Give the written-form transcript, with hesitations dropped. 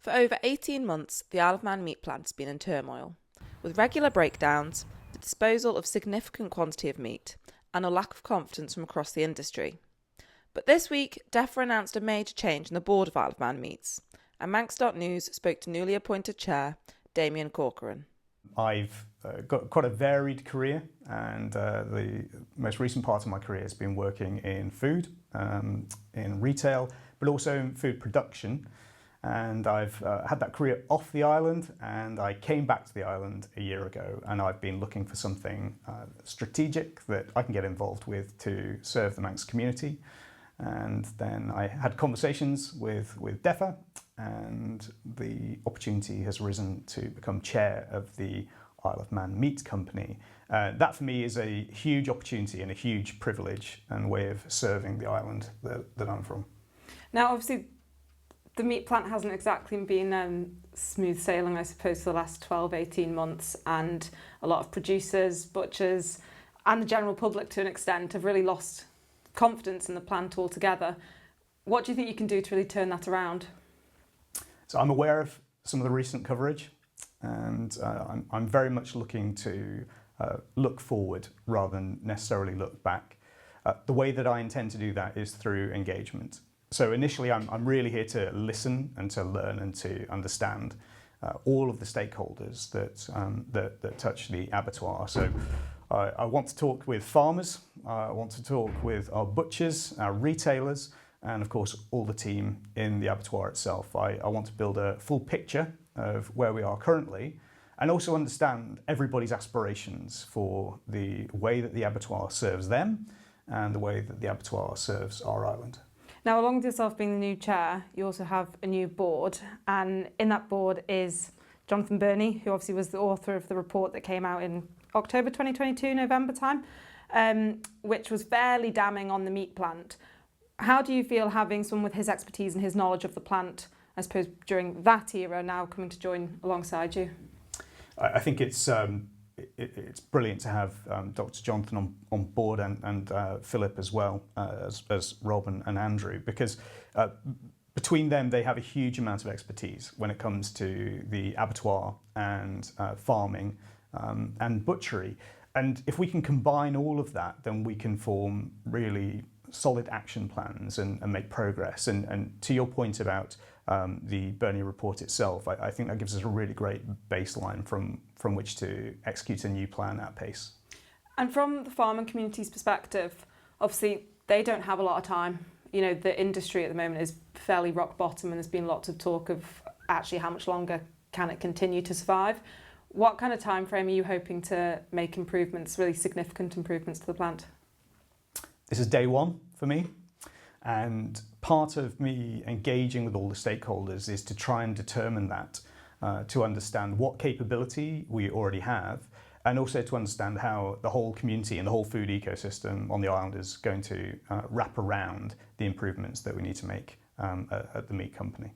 For over 18 months, the Isle of Man meat plant has been in turmoil, with regular breakdowns, the disposal of significant quantity of meat, and a lack of confidence from across the industry. But this week, DEFRA announced a major change in the board of Isle of Man Meats, and Manx.news spoke to newly appointed chair, Damien Corcoran. I've got quite a varied career, and the most recent part of my career has been working in food, in retail, but also in food production. And I've had that career off the island, and I came back to the island a year ago, and I've been looking for something strategic that I can get involved with to serve the Manx community. And then I had conversations with DEFRA, and the opportunity has risen to become chair of the Isle of Man Meat Company. That for me is a huge opportunity and a huge privilege and way of serving the island that I'm from. Now, obviously, the meat plant hasn't exactly been smooth sailing, I suppose, for the last 12, 18 months, and a lot of producers, butchers, and the general public to an extent have really lost confidence in the plant altogether. What do you think you can do to really turn that around? So I'm aware of some of the recent coverage, and I'm very much looking to look forward rather than necessarily look back. The way that I intend to do that is through engagement. So initially I'm really here to listen and to learn and to understand all of the stakeholders that touch the abattoir. So I want to talk with farmers, I want to talk with our butchers, our retailers, and of course all the team in the abattoir itself. I want to build a full picture of where we are currently, and also understand everybody's aspirations for the way that the abattoir serves them and the way that the abattoir serves our island. Now, along with yourself being the new chair, you also have a new board, and in that board is Jonathan Burney, who obviously was the author of the report that came out in October 2022, November time, which was fairly damning on the meat plant. How do you feel having someone with his expertise and his knowledge of the plant, I suppose, during that era now coming to join alongside you? I think it's brilliant to have Dr. Jonathan on board, and Philip as well, as Rob and Andrew, because between them they have a huge amount of expertise when it comes to the abattoir and farming and butchery. And if we can combine all of that, then we can form really solid action plans and make progress. And to your point about the Burney report itself, I think that gives us a really great baseline from which to execute a new plan at pace. And from the farming community's perspective, obviously they don't have a lot of time. You know, the industry at the moment is fairly rock bottom, and there's been lots of talk of actually how much longer can it continue to survive. What kind of time frame are you hoping to make improvements, really significant improvements to the plant? This is day one for me, and part of me engaging with all the stakeholders is to try and determine that, to understand what capability we already have, and also to understand how the whole community and the whole food ecosystem on the island is going to wrap around the improvements that we need to make at the meat company.